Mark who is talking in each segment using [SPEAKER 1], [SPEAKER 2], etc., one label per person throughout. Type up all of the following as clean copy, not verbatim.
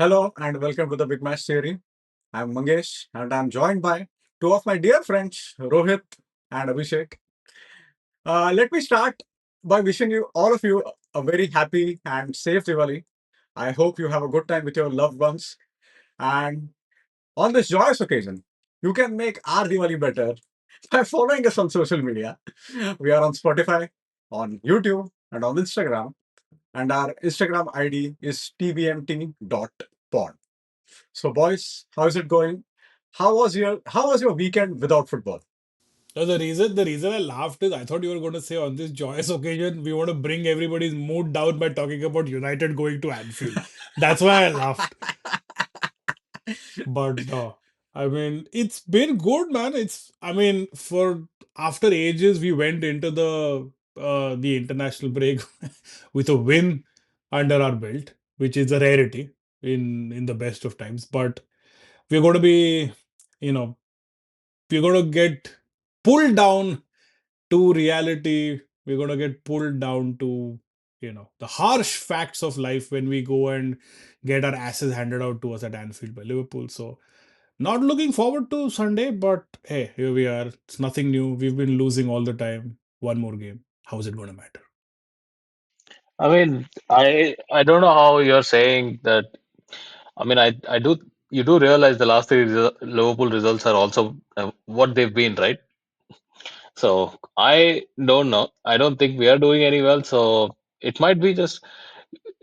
[SPEAKER 1] Hello and welcome to the Big Match Theory. I'm Mangesh and I'm joined by two of my dear friends, Rohit and Abhishek. Let me start by wishing you all of you a very happy and safe Diwali. I hope you have a good time with your loved ones. And on this joyous occasion, you can make our Diwali better by following us on social media. We are on Spotify, on YouTube, and on Instagram. And our Instagram ID is tbmt.pod. So, boys, how is it going? How was your weekend without football?
[SPEAKER 2] No, the reason I laughed is I thought you were going to say on this joyous occasion we want to bring everybody's mood down by talking about United going to Anfield. That's why I laughed. But I mean, it's been good, man. For after ages we went into the international break with a win under our belt, which is a rarity in the best of times. But we're going to be, you know, we're going to get pulled down to reality. We're going to get pulled down to the harsh facts of life when we go and get our asses handed out to us at Anfield by Liverpool. So not looking forward to Sunday, but hey, here we are. It's nothing new. We've been losing all the time. One more game, how's it going to matter?
[SPEAKER 3] I don't know how you're saying that. I do. You do realize the last three Liverpool results are also what they've been, right? So I don't know. I don't think we are doing any well. So it might be just,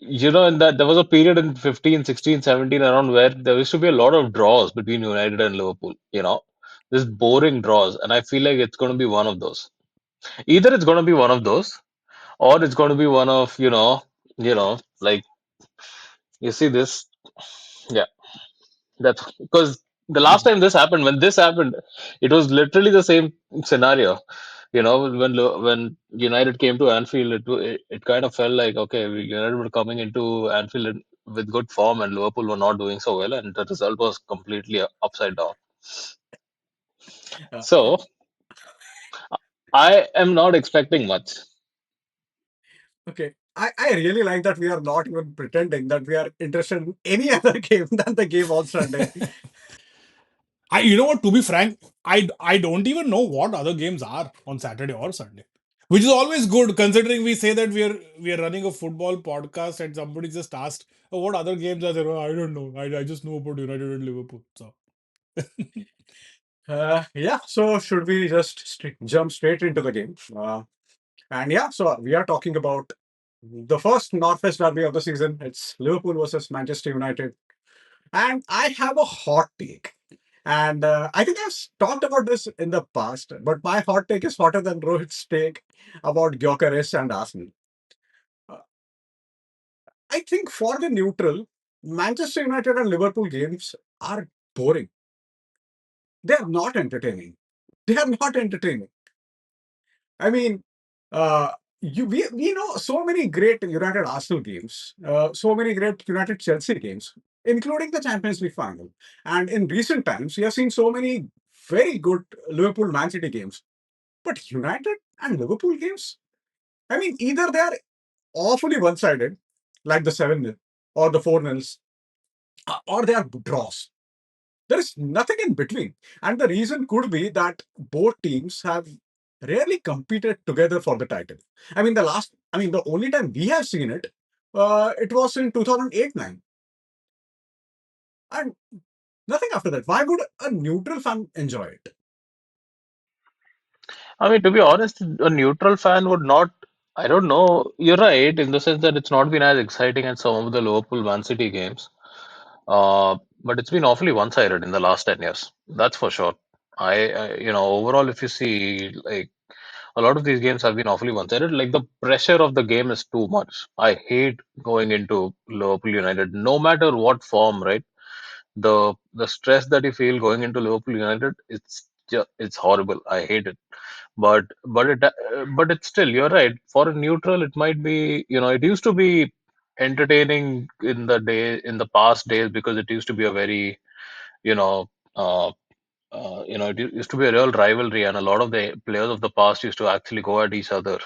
[SPEAKER 3] in that there was a period in 15, 16, 17 around where there used to be a lot of draws between United and Liverpool, this boring draws. And I feel like it's going to be one of those. Either it's going to be one of those, or it's going to be one of, like you see this. Yeah. That's because the last time this happened, when this happened, it was literally the same scenario. When United came to Anfield, it kind of felt like, okay, United were coming into Anfield with good form, and Liverpool were not doing so well, and the result was completely upside down.
[SPEAKER 1] Uh,
[SPEAKER 3] So I am not expecting much.
[SPEAKER 1] okay, I really like that we are not even pretending that we are interested in any other game than the game on Sunday.
[SPEAKER 2] You know what? To be frank, I don't even know what other games are on Saturday or Sunday, which is always good considering we say that we are running a football podcast and somebody just asked, oh, what other games are there? Oh, I don't know. I just know about United and Liverpool. So
[SPEAKER 1] Yeah, so should we just jump straight into the game? And yeah, so we are talking about the first Northwest derby of the season. It's Liverpool versus Manchester United. And I have a hot take. And I think I've talked about this in the past, but my hot take is hotter than Rohit's take about Gyökeres and Arsenal. Uh, I think for the neutral, Manchester United and Liverpool games are boring. They are not entertaining. They are not entertaining. I mean, uh, we know so many great United Arsenal games, so many great United Chelsea games, including the Champions League final. And in recent times, we have seen so many very good Liverpool Man City games. But United and Liverpool games, I mean, either they are awfully one sided, like the 7 nil or the 4 nils, or they are draws. There is nothing in between. And the reason could be that both teams have rarely competed together for the title. The only time we have seen it, it was in 2008 9. And nothing after that. Why would a neutral fan enjoy it?
[SPEAKER 3] To be honest, a neutral fan would not. I don't know. You're right in the sense that it's not been as exciting as some of the Liverpool Man City games. But it's been awfully one-sided in the last 10 years. That's for sure. Overall, if you see, like, a lot of these games have been awfully one-sided. Like, the pressure of the game is too much. I hate going into Liverpool United, no matter what form, right? The stress that you feel going into Liverpool United, it's horrible. I hate it. But it's still, you're right. For a neutral, it might be, it used to be entertaining in the past days because it used to be a very, you know, uh, it used to be a real rivalry, and a lot of the players of the past used to actually go at each other.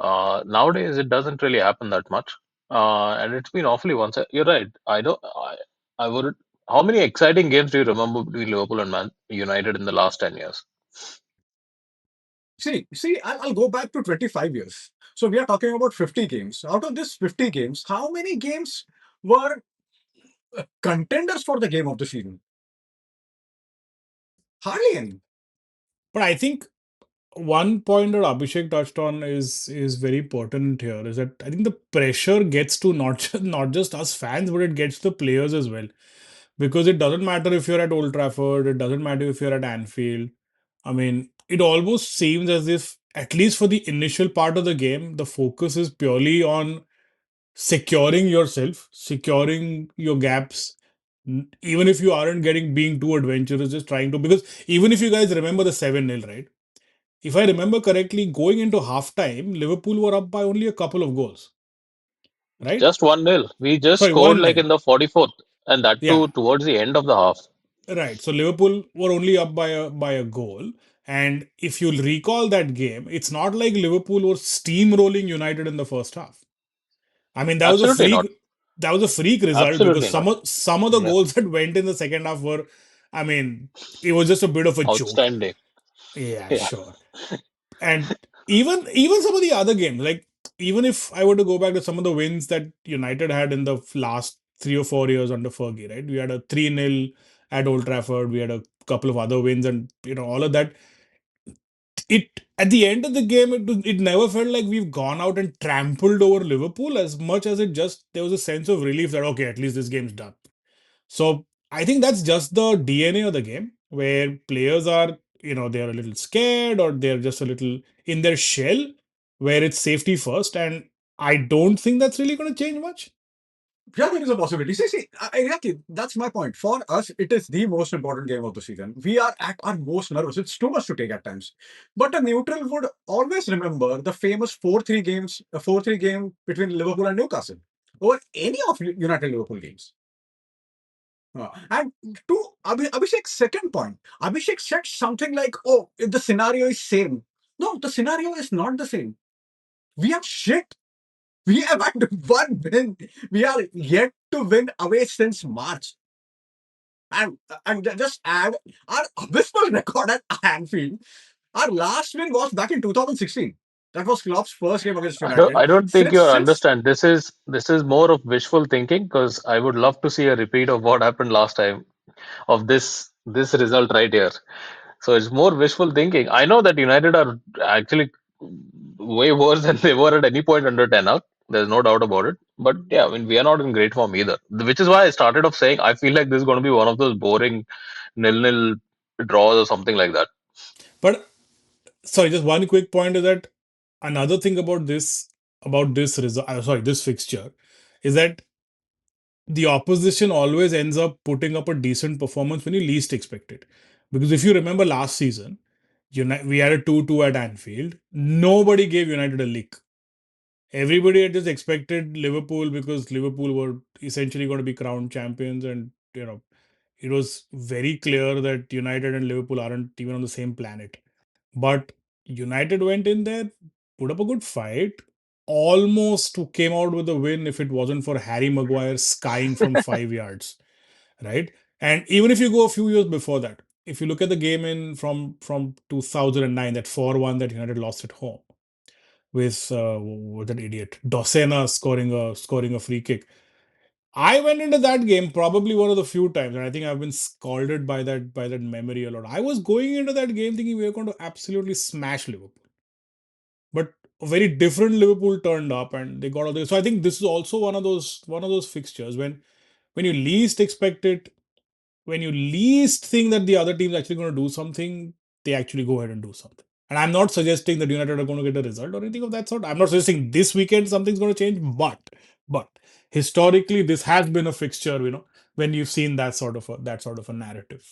[SPEAKER 3] Nowadays, it doesn't really happen that much, and it's been awfully one sided. You're right. I don't. I would. How many exciting games do you remember between Liverpool and Man United in the last 10 years?
[SPEAKER 1] I'll go back to 25 years. So we are talking about 50 games. Out of this 50 games, how many games were contenders for the game of the season? Hardly any.
[SPEAKER 2] But I think one point that Abhishek touched on is very pertinent here is that I think the pressure gets to not not just us fans, but it gets the players as well. Because it doesn't matter if you're at Old Trafford, it doesn't matter if you're at Anfield. I mean, it almost seems as if, at least for the initial part of the game, the focus is purely on securing yourself, securing your gaps. Even if you aren't getting being too adventurous, just trying to, because even if you guys remember the 7-0, right? If I remember correctly, going into halftime, Liverpool were up by only a couple of goals, right?
[SPEAKER 3] Just 1-0. We just
[SPEAKER 2] Sorry,
[SPEAKER 3] scored like
[SPEAKER 2] 1-0.
[SPEAKER 3] in the 44th, and that too
[SPEAKER 2] Yeah,
[SPEAKER 3] towards the end of the half.
[SPEAKER 2] right. So Liverpool were only up by a goal. And if you'll recall that game, it's not like Liverpool were steamrolling United in the first half. I mean,
[SPEAKER 3] Absolutely not.
[SPEAKER 2] that was a freak result because
[SPEAKER 3] Absolutely not.
[SPEAKER 2] some of the
[SPEAKER 3] Yeah.
[SPEAKER 2] goals that went in the second half were, I mean, it was just a bit of a joke.
[SPEAKER 3] Outstanding.
[SPEAKER 2] Yeah,
[SPEAKER 3] Yeah.
[SPEAKER 2] sure. And even some of the other games, like even if I were to go back to some of the wins that United had in the last 3 or 4 years under Fergie, right? We had a 3-0 at Old Trafford, we had a couple of other wins, and all of that. It At the end of the game, it never felt like we've gone out and trampled over Liverpool as much as it just there was a sense of relief that okay, at least this game's done. So I think that's just the DNA of the game where players are, they're a little scared or they're just a little in their shell where it's safety first. And I don't think that's really going to change much.
[SPEAKER 1] Yeah, there is a possibility. Exactly. That's my point. For us, it is the most important game of the season. We are at our most nervous. It's too much to take at times. But a neutral would always remember the famous 4-3 game between Liverpool and Newcastle over any of United Liverpool games. And to Abhishek's second point, Abhishek said something like, "Oh, if the scenario is same." No, the scenario is not the same. We are shit. We have had one win. We are yet to win away since March. And just add our abysmal record at Anfield. Our last win was back in 2016. That was Klopp's first game against
[SPEAKER 3] I don't
[SPEAKER 1] United.
[SPEAKER 3] I don't think
[SPEAKER 1] Since
[SPEAKER 3] you
[SPEAKER 1] since
[SPEAKER 3] understand. This is more of wishful thinking because I would love to see a repeat of what happened last time of this result right here. So it's more wishful thinking. I know that United are actually way worse than they were at any point under Ten Hag. There's no doubt about it. But yeah, I mean we are not in great form either. Which is why I started off saying I feel like this is going to be one of those boring nil-nil draws or something like that.
[SPEAKER 2] But sorry, just one quick point is that another thing about this result, sorry, this fixture is that the opposition always ends up putting up a decent performance when you least expect it. Because if you remember last season, we had a 2-2 at Anfield. Nobody gave United a lick. Everybody had just expected Liverpool because Liverpool were essentially going to be crowned champions, and it was very clear that United and Liverpool aren't even on the same planet. But United went in there, put up a good fight, almost came out with a win if it wasn't for Harry Maguire skying from 5 yards, right? And even if you go a few years before that, if you look at the game in from 2009, that 4-1 that United lost at home with what that idiot Dosena scoring a free kick. I went into that game probably one of the few times, and I think I've been scalded by that memory a lot. I was going into that game thinking we were going to absolutely smash Liverpool, but a very different Liverpool turned up and they got all this. So I think this is also one of those fixtures when you least expect it, when you least think that the other team's actually going to do something, they actually go ahead and do something. And I'm not suggesting that United are going to get a result or anything of that sort. I'm not suggesting this weekend something's going to change, but historically this has been a fixture, when you've seen that sort of a narrative.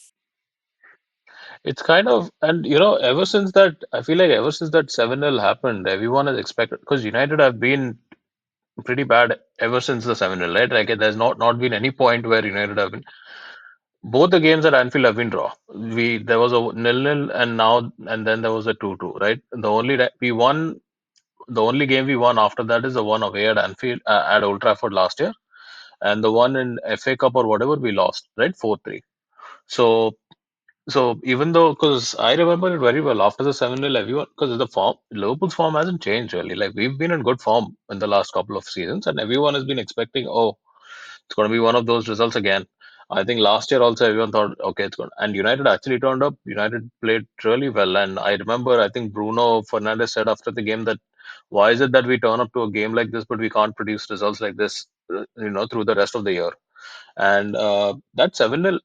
[SPEAKER 3] It's kind of, and ever since that, I feel like ever since that 7-0 happened, everyone has expected, because United have been pretty bad ever since the 7-0, right? Like there's not been any point where United have been. Both the games at Anfield have been draw. There was a nil-nil, and then there was a 2-2, right? The only game we won after that is the one away at Anfield at Old Trafford last year, and the one in FA Cup or whatever we lost, right? 4-3. So so even though, because I remember it very well after the 7-0, everyone, because the form, Liverpool's form hasn't changed really. Like we've been in good form in the last couple of seasons, and everyone has been expecting, oh, it's going to be one of those results again. I think last year also everyone thought, okay, it's good. And United actually turned up. United played really well. And I remember, I think Bruno Fernandes said after the game that why is it that we turn up to a game like this, but we can't produce results like this, through the rest of the year? And that 7-0,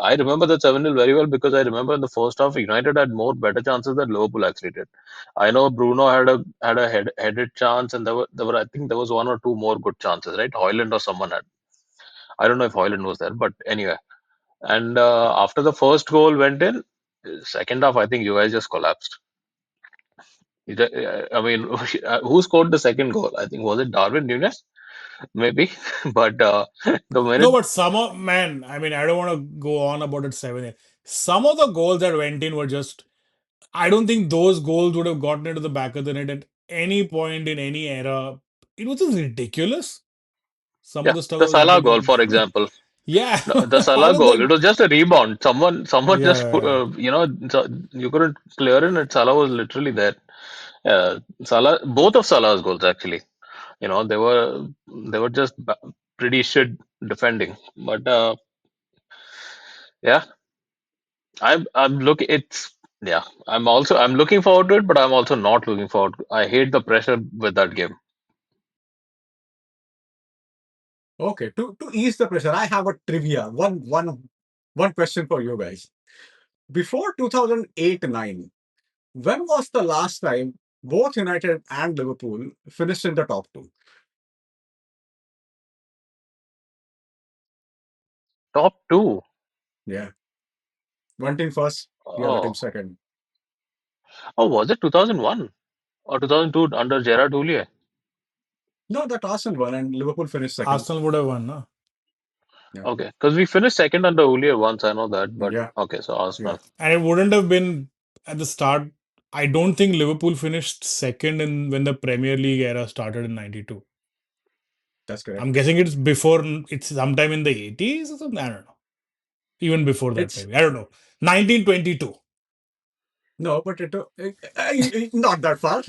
[SPEAKER 3] I remember that 7-0 very well because I remember in the first half, United had more better chances than Liverpool actually did. I know Bruno had a headed chance, and there were I think there was one or two more good chances, right? Hoyland or someone had. I don't know if Hoyland was there, but anyway. And after the first goal went in, second half, I think you guys just collapsed. I mean, who scored the second goal? I think was it Darwin Nunes, maybe. But the
[SPEAKER 2] No,
[SPEAKER 3] minute,
[SPEAKER 2] but some of man, I mean, I don't want to go on about it 7. Some of the goals that went in were just. I don't think those goals would have gotten into the back of the net at any point in any era. It was just ridiculous. Some of
[SPEAKER 3] yeah,
[SPEAKER 2] the stuff
[SPEAKER 3] the
[SPEAKER 2] that was
[SPEAKER 3] Salah goal,
[SPEAKER 2] happening.
[SPEAKER 3] for example.
[SPEAKER 2] Yeah,
[SPEAKER 3] No, the Salah
[SPEAKER 2] all of
[SPEAKER 3] goal, it
[SPEAKER 2] them.
[SPEAKER 3] was just a rebound. Someone
[SPEAKER 2] Yeah,
[SPEAKER 3] just,
[SPEAKER 2] yeah, yeah.
[SPEAKER 3] you couldn't clear in it. Salah was literally there. Salah, both of Salah's goals actually. They were just pretty shit defending. But yeah, I'm looking. It's yeah. I'm looking forward to it, but I'm also not looking forward. I hate the pressure with that game.
[SPEAKER 1] Okay, to ease the pressure, I have a trivia. One question for you guys. Before 2008-9, when was the last time both United and Liverpool finished in the top two?
[SPEAKER 3] Top two.
[SPEAKER 1] Yeah, one team first, the other team
[SPEAKER 3] Oh,
[SPEAKER 1] second.
[SPEAKER 3] was it 2001 or 2002 under Gerard Houllier?
[SPEAKER 1] No, that Arsenal won and Liverpool finished second.
[SPEAKER 2] Arsenal would have won, no?
[SPEAKER 1] Yeah,
[SPEAKER 3] Okay, because we finished second under Houllier once. I know that, but
[SPEAKER 1] yeah,
[SPEAKER 3] okay, so
[SPEAKER 1] yeah.
[SPEAKER 3] Arsenal.
[SPEAKER 2] And it wouldn't have been at the start. I don't think Liverpool finished second in when the Premier League era started in '92.
[SPEAKER 1] That's
[SPEAKER 2] I'm
[SPEAKER 1] correct.
[SPEAKER 2] guessing it's before. It's sometime in the '80s or something. I don't know. Even before that,
[SPEAKER 1] It's
[SPEAKER 2] maybe. I don't know. 1922.
[SPEAKER 1] no, but not that far.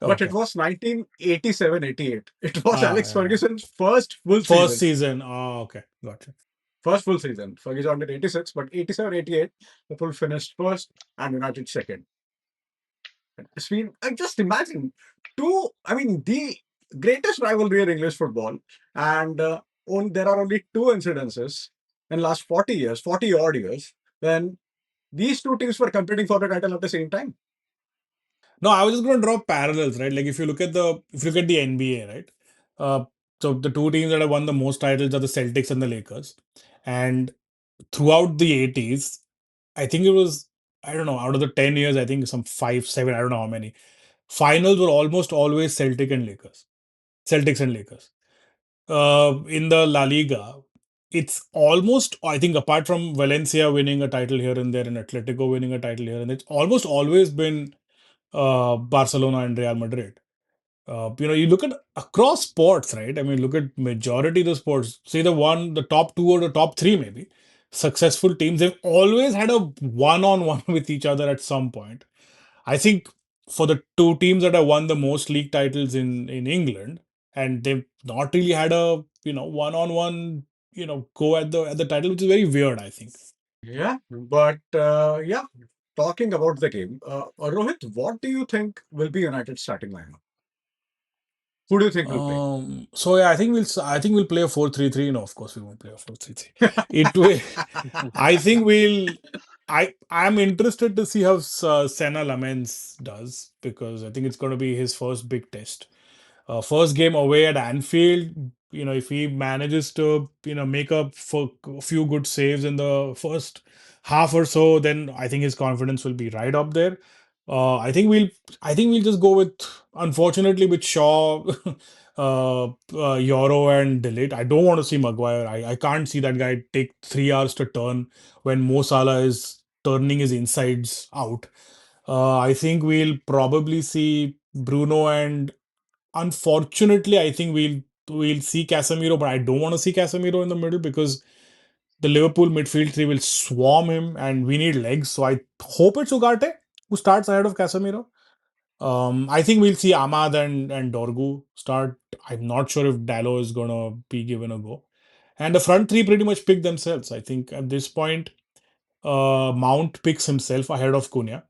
[SPEAKER 1] But it
[SPEAKER 2] Okay.
[SPEAKER 1] was 1987-88. It was
[SPEAKER 2] Ah,
[SPEAKER 1] Alex
[SPEAKER 2] yeah, yeah.
[SPEAKER 1] Ferguson's first full
[SPEAKER 2] First
[SPEAKER 1] season.
[SPEAKER 2] season. Oh, okay. Gotcha.
[SPEAKER 1] First full season. Ferguson did 86, but 87-88, Liverpool finished first and United second. It's been, I just imagine I mean, the greatest rivalry in English football, and there are only two incidences in last 40 years, 40 odd years, when these two teams were competing for the title at the same time.
[SPEAKER 2] No, I was just going to draw parallels, right? Like if you look at the NBA, right? Uh, so the two teams that have won the most titles are the Celtics and the Lakers, and throughout the '80s, I think it was, I don't know, out of the 10 years, I think some 5, 7, I don't know how many finals were almost always Celtics and Lakers. In the La Liga, it's almost, I think, apart from Valencia winning a title here and there and Atletico winning a title here, and it's almost always been Barcelona and Real Madrid. You look at across sports, right? I mean, look at majority of the sports. Say the top two or the top three, maybe successful teams. They've always had a one-on-one with each other at some point. I think for the two teams that have won the most league titles in England, and they've not really had a one-on-one go at the title, which is very weird. I think.
[SPEAKER 1] Yeah, but yeah, talking about the game, Rohit, what do you think will be United's starting lineup? Who do you think will play?
[SPEAKER 2] So yeah, I think we'll play a 4-3-3. No, of course we won't play a 4-3-3. It will. I think we'll. I'm interested to see how Senna Lamens does because I think it's going to be his first big test. First game away at Anfield. If he manages to make up for a few good saves in the first half or so, then I think his confidence will be right up there. Uh, I think we'll I think we'll just go with, unfortunately, with Shaw, Euro and Delete. I don't want to see Maguire. I can't see that guy take 3 hours to turn when Mo Salah is turning his insides out. I think we'll probably see Bruno, and unfortunately, I think we'll we'll see Casemiro, but I don't want to see Casemiro in the middle because the Liverpool midfield three will swarm him, and we need legs. So I hope it's Ugarte who starts ahead of Casemiro. I think we'll see Ahmad and Dorgu start. I'm not sure if Dallo is gonna be given a go. And the front three pretty much pick themselves. I think at this point, Mount picks himself ahead of Cunha.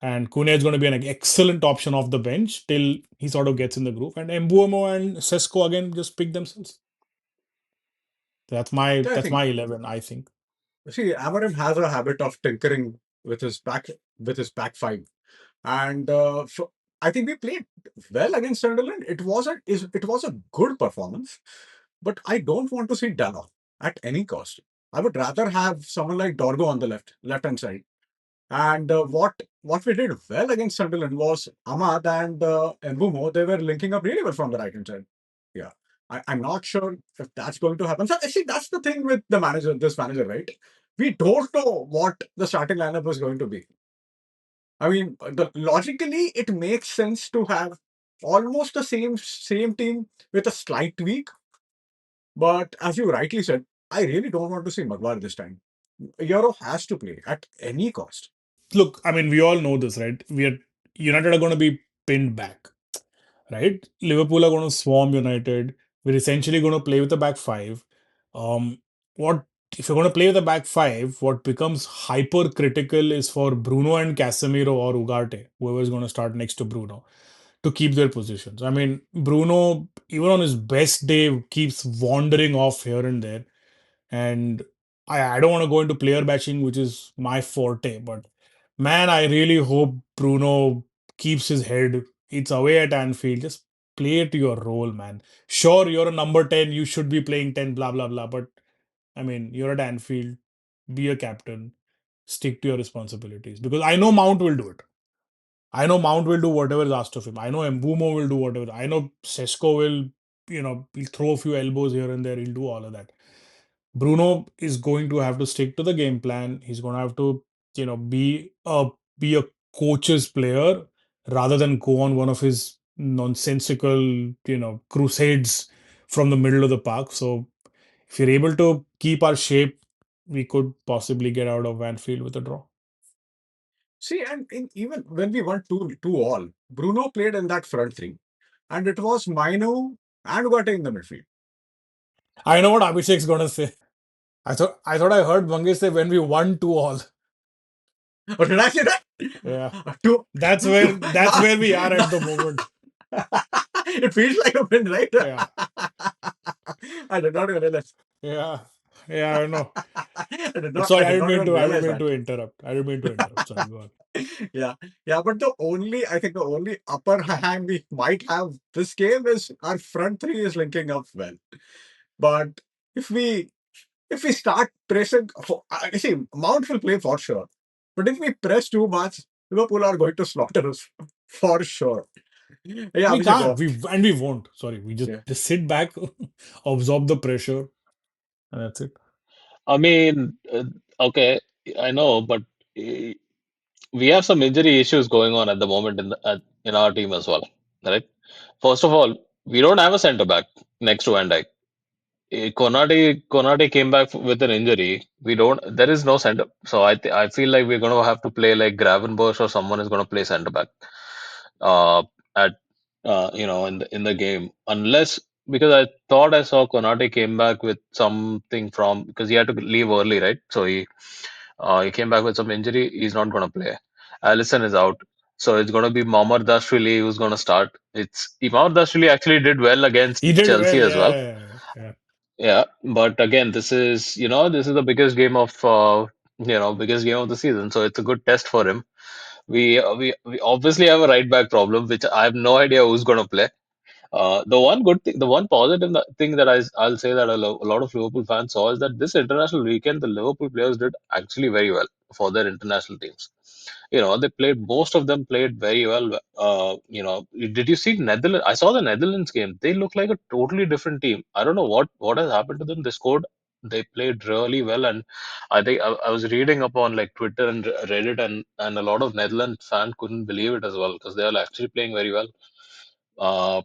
[SPEAKER 2] And Cunha is going to be an excellent option off the bench till he sort of gets in the groove. And Mbuemo and Sesko again just pick themselves.
[SPEAKER 1] Yeah, I
[SPEAKER 2] That's
[SPEAKER 1] think.
[SPEAKER 2] my 11, I think.
[SPEAKER 1] See, Amorim has a habit of tinkering with his back five, and I think we played well against Sunderland. It was a good performance, but I don't want to see Dalot at any cost. I would rather have someone like Dorgo on the left hand side. And what we did well against Sunderland was Ahmad and Mbumo. They were linking up really well from the right hand side. Yeah, I'm not sure if that's going to happen. So actually, that's the thing with this manager, right? We don't know what the starting lineup is going to be. I mean, logically, it makes sense to have almost the same team with a slight tweak. But as you rightly said, I really don't want to see Magwar this time. Euro has to play at any cost.
[SPEAKER 2] Look, I mean, we all know this, right? United are going to be pinned back, right? Liverpool are going to swarm United. We're essentially going to play with the back five. Um, what if you're going to play with the back five? What becomes hyper critical is for Bruno and Casemiro or Ugarte, whoever is going to start next to Bruno, to keep their positions. I mean, Bruno, even on his best day, keeps wandering off here and there. And I don't want to go into player batching, which is my forte, but man, I really hope Bruno keeps his head. It's away at Anfield. Just play to your role, man. Sure, you're a number 10, you should be playing 10, blah, blah, blah. But I mean, you're at Anfield, be a captain, stick to your responsibilities. Because I know Mount will do it. I know Mount will do whatever is asked of him. I know Mbumo will do whatever. I know Sesko will, he'll throw a few elbows here and there. He'll do all of that. Bruno is going to have to stick to the game plan. He's going to have to, be a coach's player rather than go on one of his nonsensical, crusades from the middle of the park. So if you're able to keep our shape, we could possibly get out of Anfield with a draw.
[SPEAKER 1] See, and even when we won 2-2 all, Bruno played in that front three, and it was Mainu and Ugarte in the midfield.
[SPEAKER 2] I know what Abhishek's going to say. I thought I heard Mangesh say when we won 2 all.
[SPEAKER 1] Or did I say that?
[SPEAKER 2] Yeah.
[SPEAKER 1] Two,
[SPEAKER 2] That's
[SPEAKER 1] two.
[SPEAKER 2] where that's where we are at the moment.
[SPEAKER 1] It feels like a win, right?
[SPEAKER 2] Yeah.
[SPEAKER 1] I did not even realize.
[SPEAKER 2] Yeah. Yeah, I know.
[SPEAKER 1] I
[SPEAKER 2] Sorry,
[SPEAKER 1] did not even
[SPEAKER 2] I didn't
[SPEAKER 1] realize
[SPEAKER 2] mean
[SPEAKER 1] that.
[SPEAKER 2] to interrupt. I didn't mean to interrupt. Sorry, go on.
[SPEAKER 1] Yeah, yeah. But I think the only upper hand we might have this game is our front three is linking up well. But if we start pressing, I see Mount will play for sure. But if we press too much, Liverpool are going to slaughter us for sure. Yeah,
[SPEAKER 2] We
[SPEAKER 1] Abhishek,
[SPEAKER 2] can't.
[SPEAKER 1] go.
[SPEAKER 2] We won't. Sorry. We just
[SPEAKER 1] Yeah.
[SPEAKER 2] just sit back, absorb the pressure, and that's it.
[SPEAKER 3] I mean, okay, I know, but uh, we have some injury issues going on at the moment in our team as well, right? First of all, we don't have a center back next to Van Dijk. Konate came back with an injury. We don't. There is no center. So I feel like we're going to have to play like Gravenberch or someone is going to play center back. At in the game, unless because I thought I saw Konate came back with something from because he had to leave early, right? So he came back with some injury. He's not going to play. Allison is out. So it's going to be Mohamed Dashvili who's going to start. It's Mohamed Dashvili actually did well against
[SPEAKER 2] He did
[SPEAKER 3] Chelsea
[SPEAKER 2] well.
[SPEAKER 3] as well.
[SPEAKER 2] Yeah.
[SPEAKER 3] Yeah, but again, this is the biggest game of biggest game of the season, so it's a good test for him. We obviously have a right back problem, which I have no idea who's going to play. The one good thing, the one positive thing that I'll say that a lot of Liverpool fans saw is that this international weekend, the Liverpool players did actually very well for their international teams. They played, most of them played very well. Did you see Netherlands? I saw the Netherlands game. They look like a totally different team. I don't know what has happened to them. They played really well, and I think I was reading up on like Twitter and Reddit, and a lot of Netherlands fans couldn't believe it as well because they are actually playing very well. Uh,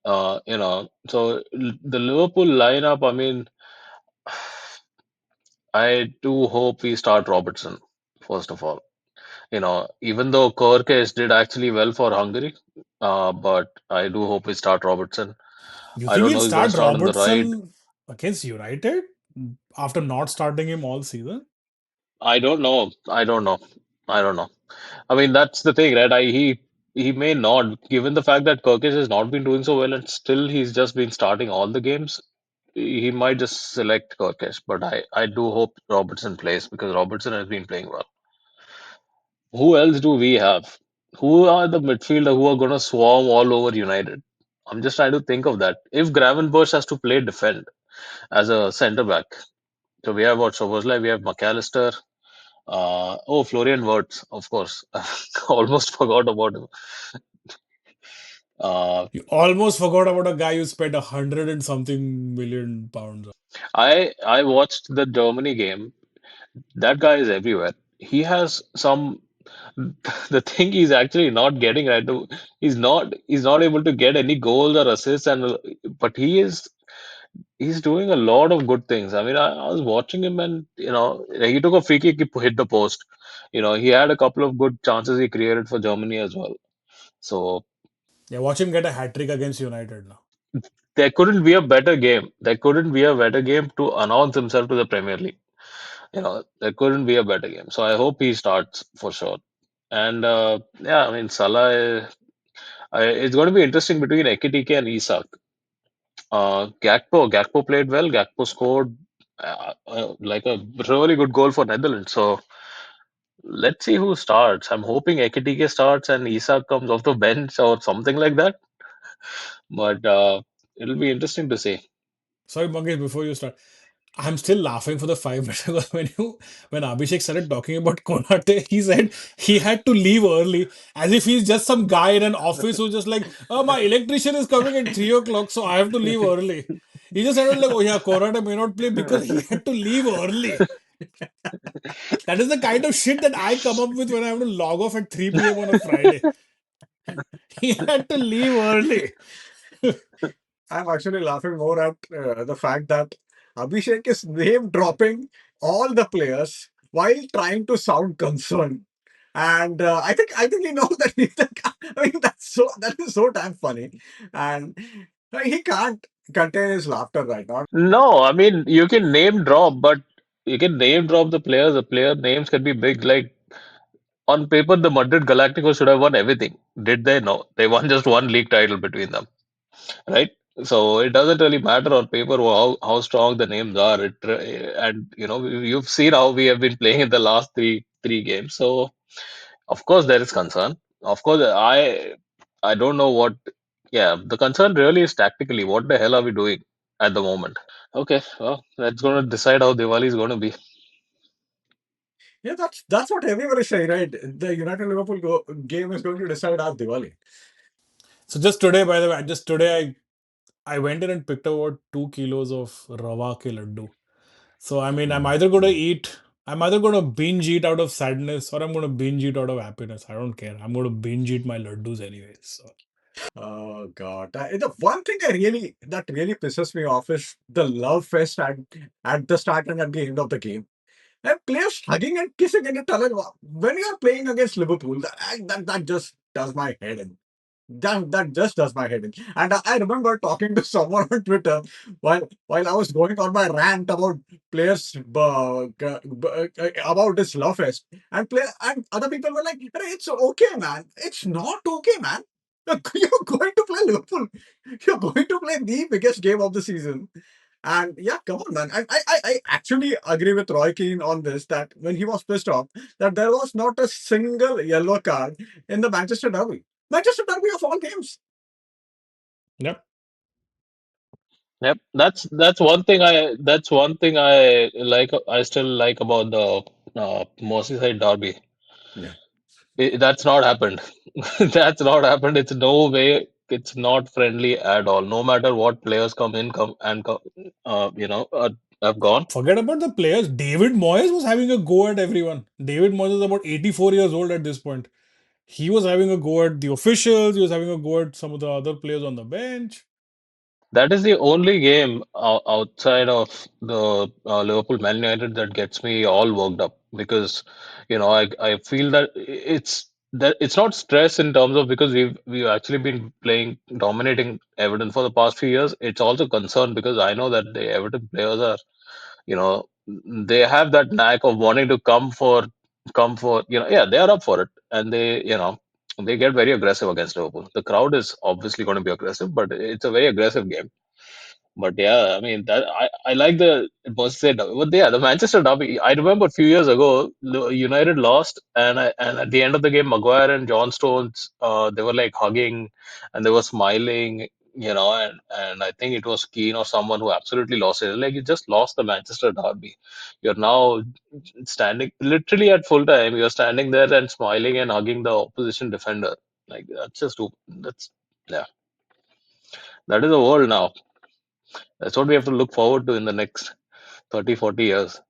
[SPEAKER 3] The Liverpool lineup, I mean, I do hope we start Robertson, first of all. Even though Korkes did actually well for Hungary, but I do hope we start Robertson.
[SPEAKER 2] You
[SPEAKER 3] I
[SPEAKER 2] think
[SPEAKER 3] don't
[SPEAKER 2] he'll
[SPEAKER 3] know who's going to
[SPEAKER 2] start
[SPEAKER 3] start on the right.
[SPEAKER 2] Robertson against United after not starting him all season?
[SPEAKER 3] I don't know. I don't know. I don't know. I mean, that's the thing, right? He may not, given the fact that Kirkish has not been doing so well, and still he's just been starting all the games. He might just select Kirkish, but I do hope Robertson plays because Robertson has been playing well. Who else do we have? Who are the midfielder who are going to swarm all over United? I'm just trying to think of that. If Gravenberch has to play defend as a centre back, so we have what? So we have McAllister. Florian Wirtz, of course. Almost forgot about him. Uh,
[SPEAKER 2] You almost forgot about a guy who spent 100 and something million pounds.
[SPEAKER 3] I watched the Germany game. That guy is everywhere. He has some. The thing he's actually not getting right. He's not able to get any goals or assists, but he's doing a lot of good things. I mean, I was watching him, and he took a free kick, he hit the post. He had a couple of good chances he created for Germany as well. So
[SPEAKER 2] Yeah, watch him get a hat trick against United now.
[SPEAKER 3] there couldn't be a better game. There couldn't be a better game to announce himself to the Premier League. There couldn't be a better game. So I hope he starts for sure. And yeah, I mean, Salah, it's going to be interesting between Ekitike and Isak. Gakpo played well. Gakpo scored like a really good goal for Netherlands. So let's see who starts. I'm hoping Ekitike starts and Isak comes off the bench or something like that. But it'll be interesting to see.
[SPEAKER 2] Sorry, Mangesh, before you start. I'm still laughing for the 5 minutes because when Abhishek started talking about Konate, he said he had to leave early as if he's just some guy in an office who's just like, oh, my electrician is coming at 3 o'clock, so I have to leave early. He just said like, oh yeah, Konate may not play because he had to leave early. That is the kind of shit that I come up with when I have to log off at 3 p.m. on a Friday. He had to leave early.
[SPEAKER 1] I'm actually laughing more at the fact that Abhishek is name dropping all the players while trying to sound concerned. And I think he knows that he's the guy. I mean, that is so damn funny, and he can't contain his laughter right now.
[SPEAKER 3] No, I mean you can name drop, but you can name drop the players. The player names can be big. Like on paper, the Madrid Galacticos should have won everything. Did they? No, they won just one league title between them, right? So it doesn't really matter on paper how strong the names are. And you've seen how we have been playing in the last three games. So of course there is concern. Of course, I don't know what. Yeah, the concern really is tactically. What the hell are we doing at the moment? Okay, well, that's going to decide how Diwali is going to be.
[SPEAKER 1] Yeah, that's what everyone is saying, right? The United Liverpool game is going to decide our Diwali.
[SPEAKER 2] So just today, by the way, just today I went in and picked up about 2 kilos of rava ke laddu. So I mean, I'm either going to binge eat out of sadness or I'm going to binge eat out of happiness. I don't care. I'm going to binge eat my laddus anyways. So.
[SPEAKER 1] Oh God! The one thing that really pisses me off is the love fest at the start and at the end of the game. And players hugging and kissing in the tunnel when you are playing against Liverpool. That just does my head in. That just does my head in. And I remember talking to someone on Twitter while I was going on my rant about players about this love fest, and other people were like, "Hey, it's okay, man. It's not okay, man. You're going to play Liverpool. You're going to play the biggest game of the season." And yeah, come on, man. I actually agree with Roy Keane on this that when he was pissed off, that there was not a single yellow card in the Manchester Derby. Manchester Derby of all games.
[SPEAKER 2] Yep.
[SPEAKER 3] Yep, that's one thing I like. I still like about the Merseyside derby.
[SPEAKER 1] Yeah.
[SPEAKER 3] That's not happened. That's not happened. It's no way. It's not friendly at all. No matter what players come, have gone.
[SPEAKER 2] Forget about the players. David Moyes was having a go at everyone. David Moyes is about 84 years old at this point. He was having a go at the officials. He was having a go at some of the other players on the bench.
[SPEAKER 3] That is the only game outside of the Liverpool Man United that gets me all worked up because I feel that it's not stress in terms of because we've actually been playing dominating Everton for the past few years. It's also concern because I know that the Everton players are you know they have that knack of wanting to come for yeah, they are up for it, and they get very aggressive against Liverpool. The crowd is obviously going to be aggressive, but it's a very aggressive game. But yeah, I mean that I like the Merseyside derby. But yeah, the Manchester derby. I remember a few years ago, United lost, and at the end of the game, Maguire and John Stones, they were like hugging, and they were smiling, and I think it was Keane or someone who absolutely lost it. Like you just lost the Manchester derby. You're now standing literally at full time. You're standing there and smiling and hugging the opposition defender. Like that's yeah, that is the world now. That's what we have to look forward to in the next 30, 40 years.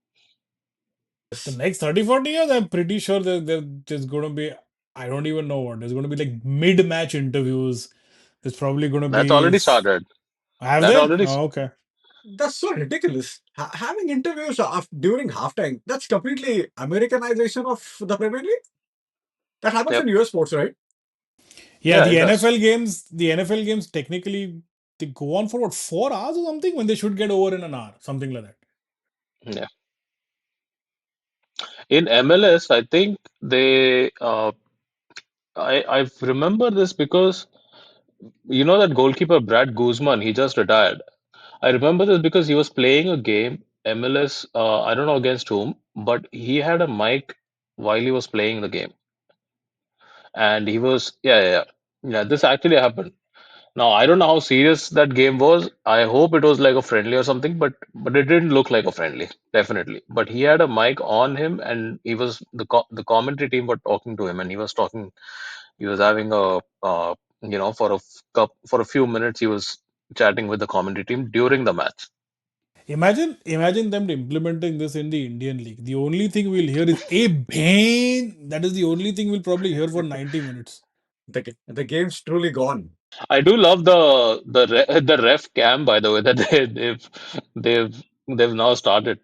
[SPEAKER 2] The
[SPEAKER 1] Yes.
[SPEAKER 2] next 30, 40 years, I'm pretty sure that there's going to be, I don't even know what, there's going to be like mid match interviews. There's probably going to
[SPEAKER 3] That's
[SPEAKER 2] be,
[SPEAKER 3] already started.
[SPEAKER 2] have
[SPEAKER 3] That
[SPEAKER 2] they?
[SPEAKER 3] already,
[SPEAKER 2] Oh, okay.
[SPEAKER 1] That's so ridiculous. Having interviews during halftime, that's completely Americanization of the Premier League. That happens
[SPEAKER 3] yep.
[SPEAKER 1] in US sports, right?
[SPEAKER 2] Yeah,
[SPEAKER 3] Yeah, it does.
[SPEAKER 2] The NFL games technically they go on for what 4 hours or something when they should get over in an hour, something like that.
[SPEAKER 3] Yeah. In MLS, I think I remember this because you know that goalkeeper Brad Guzman, he just retired. I remember this because he was playing a game, MLS, I don't know against whom, but he had a mic while he was playing the game. And he was, yeah, yeah, yeah. Yeah, this actually happened. Now I don't know how serious that game was. I hope it was like a friendly or something, but it didn't look like a friendly, definitely. But he had a mic on him, and he was the commentary team were talking to him, and he was talking. He was having a for a few minutes he was chatting with the commentary team during the match.
[SPEAKER 2] Imagine them implementing this in the Indian League. The only thing we'll hear is a bane. That is the only thing we'll probably hear for 90 minutes.
[SPEAKER 1] The game's truly gone.
[SPEAKER 3] I do love the ref cam by the way that they've they've now started.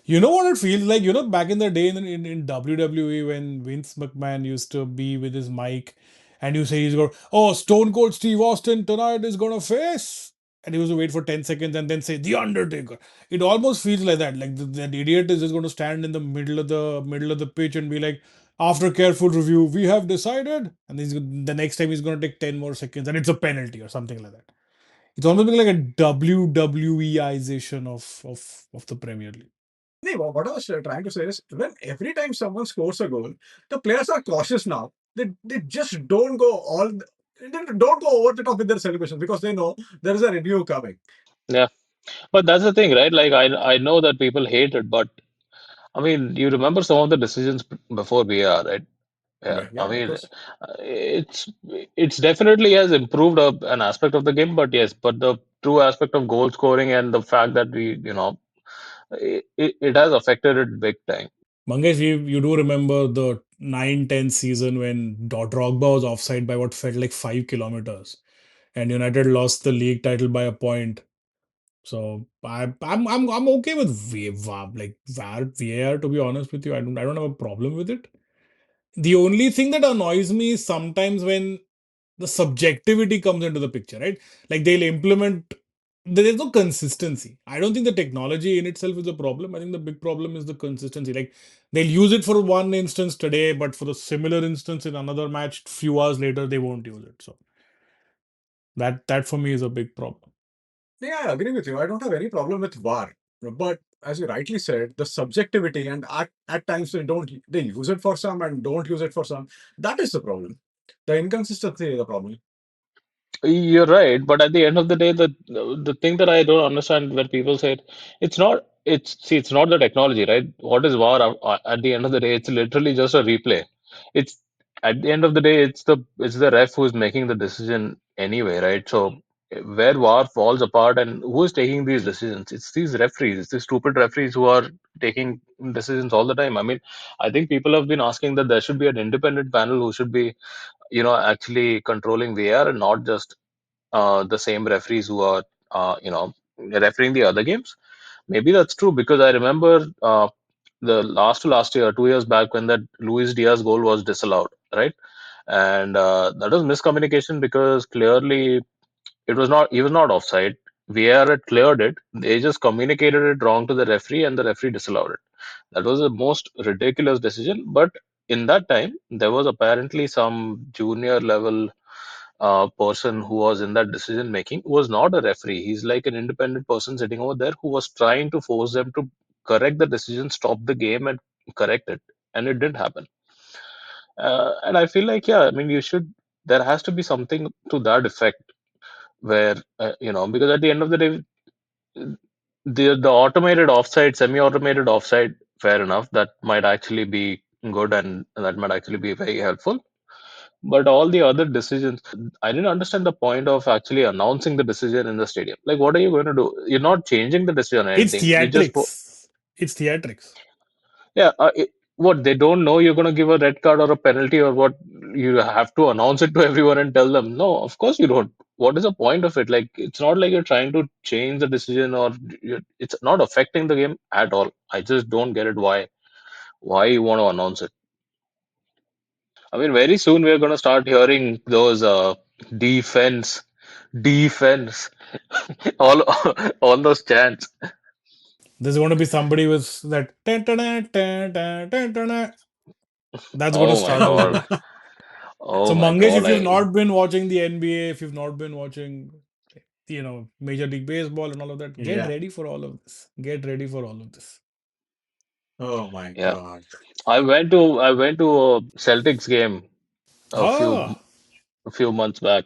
[SPEAKER 2] You know what it feels like? You know, back in the day in WWE when Vince McMahon used to be with his mic and you say he's going, oh, Stone Cold Steve Austin tonight is going to face. And he was to wait for 10 seconds and then say, The Undertaker. It almost feels like that. Like that idiot is just going to stand in the middle of the pitch and be like, after careful review, we have decided. And the next time he's going to take 10 more seconds and it's a penalty or something like that. It's almost like a WWEization of the Premier League.
[SPEAKER 1] Nee, what I was trying to say is when every time someone scores a goal, the players are cautious now. They just they don't go over the top with their celebration because they know there is a review coming.
[SPEAKER 3] Yeah, but that's the thing, right? Like I know that people hate it, but I mean, you remember some of the decisions before VAR, right? Yeah,
[SPEAKER 1] Yeah,
[SPEAKER 3] I
[SPEAKER 1] yeah, of
[SPEAKER 3] mean,
[SPEAKER 1] course.
[SPEAKER 3] it's definitely has improved an aspect of the game, but yes, but the true aspect of goal scoring and the fact that it has affected it big time.
[SPEAKER 2] Mangesh, you do remember the 9-10 season when Drogba was offside by what felt like 5 kilometers, and United lost the league title by a point. So I'm okay with VAR. To be honest with you, I don't have a problem with it. The only thing that annoys me is sometimes when the subjectivity comes into the picture, right? Like they'll implement, there's no consistency. I don't think the technology in itself is a problem. I think the big problem is the consistency. Like they'll use it for one instance today, but for a similar instance in another match, few hours later, they won't use it. So that for me is a big problem.
[SPEAKER 1] Yeah, I agree with you. I don't have any problem with VAR. But as you rightly said, the subjectivity and at times they use it for some and don't use it for some. That is the problem. The inconsistency is the problem.
[SPEAKER 3] You're right, but at the end of the day, the thing that I don't understand when people say it's not it's not the technology, right? What is VAR? At the end of the day, it's literally just a replay. It's at the end of the day, it's the ref who's making the decision anyway, right? So where VAR falls apart and who is taking these decisions? It's these referees, it's these stupid referees who are taking decisions all the time. I mean, I think people have been asking that there should be an independent panel who should be actually controlling VAR and not just the same referees who are refereeing the other games. Maybe that's true because I remember the last to last year, 2 years back, when that Luis Diaz goal was disallowed, right? And that was miscommunication because clearly it was not, he was not offside. VAR had cleared it. They just communicated it wrong to the referee, and the referee disallowed it. That was the most ridiculous decision. But in that time, there was apparently some junior level person who was in that decision making, who was not a referee. He's like an independent person sitting over there who was trying to force them to correct the decision, stop the game, and correct it. And it didn't happen. And I feel like, yeah, I mean, you should, there has to be something to that effect where, because at the end of the day, the automated offside, semi-automated offside, fair enough, that might actually be good and that might actually be very helpful. But all the other decisions, I didn't understand the point of actually announcing the decision in the stadium. Like, what are you going to do? You're not changing the decision or
[SPEAKER 2] It's
[SPEAKER 3] anything. You just
[SPEAKER 2] theatrics. It's theatrics.
[SPEAKER 3] yeah. What, they don't know you're going to give a red card or a penalty, or what? You have to announce it to everyone and tell them. No, of course you don't. What is the point of it? Like, it's not like you're trying to change the decision, or it's not affecting the game at all. I just don't get it. Why you want to announce it? I mean, very soon we're going to start hearing those defense, defense, all all those chants.
[SPEAKER 2] There's going to be somebody with that. "Tan, tan, tan, tan, tan, tan, tan, tan." That's going to
[SPEAKER 3] Oh my
[SPEAKER 2] start over
[SPEAKER 3] God.
[SPEAKER 2] there.
[SPEAKER 3] Oh
[SPEAKER 2] So,
[SPEAKER 3] my
[SPEAKER 2] Mangesh,
[SPEAKER 3] God.
[SPEAKER 2] if you've not been watching the NBA, if you've not been watching, Major League Baseball and all of that, get
[SPEAKER 1] Yeah.
[SPEAKER 2] ready for all of this. Get ready for all of this.
[SPEAKER 1] Oh my
[SPEAKER 3] Yeah.
[SPEAKER 1] God.
[SPEAKER 3] I went to a Celtics game a few
[SPEAKER 2] Ah,
[SPEAKER 3] a few months back.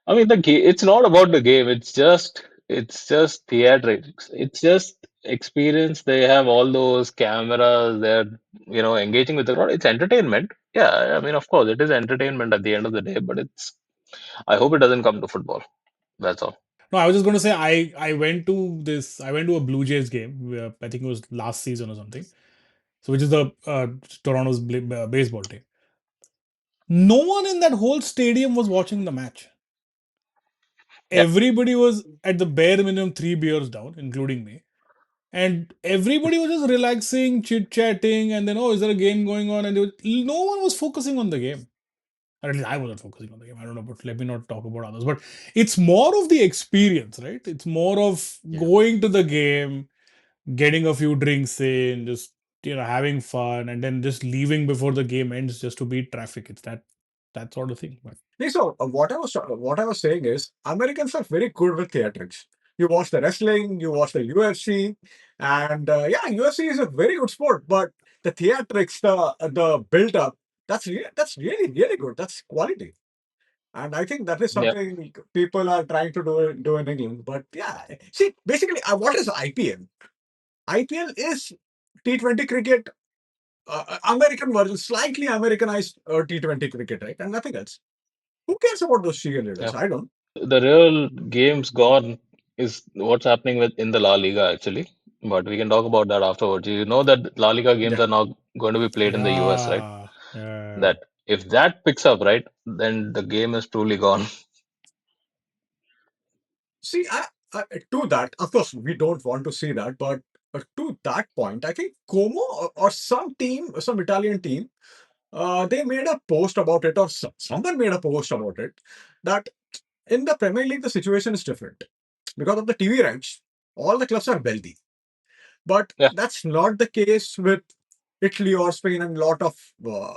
[SPEAKER 3] I mean, the game, it's not about the game. It's just theatrics. It's just experience. They have all those cameras. They're engaging with the crowd. It's entertainment. Yeah, I mean, of course, it is entertainment at the end of the day. But I hope it doesn't come to football. That's all.
[SPEAKER 2] no, I was just going to say I went to this. I went to a Blue Jays game. I think it was last season or something. So, which is the Toronto's baseball team. No one in that whole stadium was watching the match.
[SPEAKER 3] Yeah,
[SPEAKER 2] Everybody was at the bare minimum 3 beers down, including me. And everybody was just relaxing, chit chatting, and then, oh, is there a game going on? And no one was focusing on the game. Or at least I wasn't focusing on the game. I don't know, but let me not talk about others. But it's more of the experience, right? It's more of
[SPEAKER 1] Yeah.
[SPEAKER 2] going to the game, getting a few drinks in, just having fun, and then just leaving before the game ends just to beat traffic. It's that sort of thing. But
[SPEAKER 1] So what I was saying is Americans are very good with theatrics. You watch the wrestling, you watch the UFC, and yeah, UFC is a very good sport. But the theatrics, the build up, that's really good. That's quality, and I think that is
[SPEAKER 3] yeah,
[SPEAKER 1] something people are trying to do in England. But yeah, see, basically, what is IPL? IPL is T20 cricket, American version, slightly Americanized T20 cricket, right, and nothing else. Who cares about those
[SPEAKER 3] yeah.
[SPEAKER 1] cheerleaders? I don't.
[SPEAKER 3] The real game's gone is what's happening with in the La Liga actually. But we can talk about that afterwards. You know that La Liga games
[SPEAKER 1] Yeah.
[SPEAKER 3] are now going to be played in the US, right?
[SPEAKER 2] yeah, yeah.
[SPEAKER 3] That if that picks up, right, then the game is truly gone.
[SPEAKER 1] See, to that, of course, we don't want to see that, but to that point, I think Como or some team, some Italian team, they made a post about it, or someone made a post about it, that in the Premier League, the situation is different. Because of the TV rights, all the clubs are wealthy. But
[SPEAKER 3] Yeah,
[SPEAKER 1] that's not the case with Italy or Spain and a lot of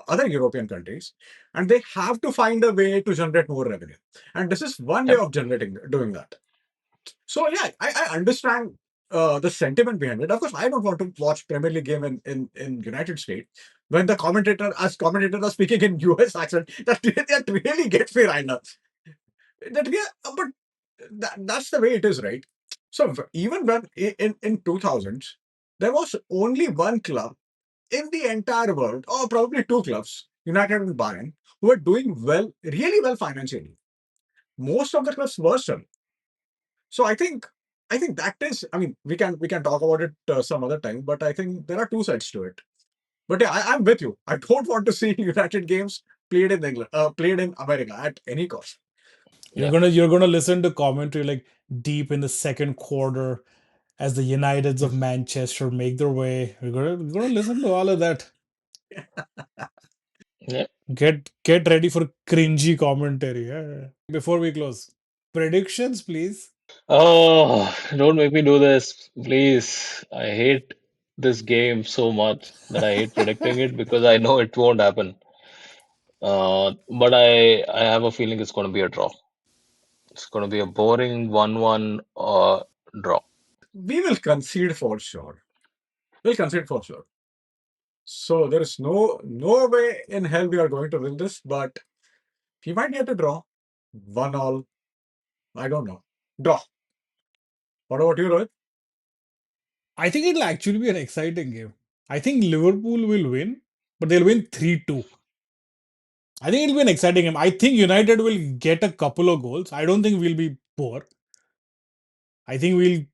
[SPEAKER 1] other European countries. And they have to find a way to generate more revenue. And this is one way
[SPEAKER 3] yep,
[SPEAKER 1] of doing that. So yeah, I understand the sentiment behind it. Of course, I don't want to watch Premier League game in United States when the commentators are speaking in US accent. That really gets me right now. But that's the way it is, right? So even when in 2000s, there was only one club in the entire world, or probably two clubs, United and Bayern, who were doing well, really well financially. Most of the clubs were still. So I think that is. I mean, we can talk about it some other time, but I think there are two sides to it. But yeah, I'm with you. I don't want to see United games played in England, played in America at any cost.
[SPEAKER 2] You're
[SPEAKER 3] yeah,
[SPEAKER 2] gonna you're gonna listen to commentary like deep in the second quarter as the Uniteds of Manchester make their way. We're gonna listen to all of that.
[SPEAKER 3] Yeah.
[SPEAKER 2] Get ready for cringy commentary. Yeah. Before we close, predictions, please.
[SPEAKER 3] Oh, don't make me do this, please. I hate this game so much that I hate predicting it because I know it won't happen. But I have a feeling it's going to be a draw. It's going to be a boring 1-1 draw.
[SPEAKER 1] We will concede for sure. We'll concede for sure. So there is no way in hell we are going to win this, but we might get a draw. 1-1. I don't know. Draw. What about you, Rohit?
[SPEAKER 2] I think it'll actually be an exciting game. I think Liverpool will win, but they'll win 3-2. I think it'll be an exciting game. I think United will get a couple of goals. I don't think we'll be poor. I think we'll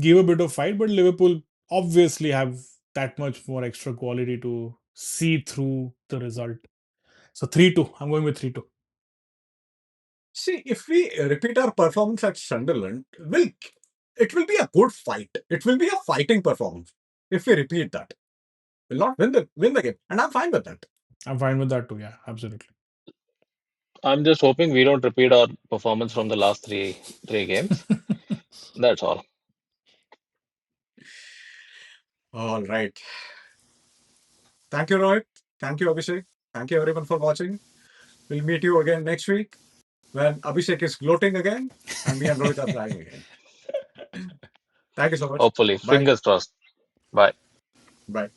[SPEAKER 2] give a bit of fight, but Liverpool obviously have that much more extra quality to see through the result. So 3-2. I'm going with 3-2.
[SPEAKER 1] See, if we repeat our performance at Sunderland, it will be a good fight. It will be a fighting performance if we repeat that. We'll not win the game, and I'm fine with that.
[SPEAKER 2] I'm fine with that too. Yeah, absolutely.
[SPEAKER 3] I'm just hoping we don't repeat our performance from the last three games. That's all.
[SPEAKER 1] All right. Thank you, Rohit. Thank you, Abhishek. Thank you, everyone, for watching. We'll meet you again next week when Abhishek is gloating again and me and Rohit are flying again. Thank you so much.
[SPEAKER 3] Hopefully,
[SPEAKER 1] Bye.
[SPEAKER 3] fingers crossed. Bye.
[SPEAKER 1] Bye.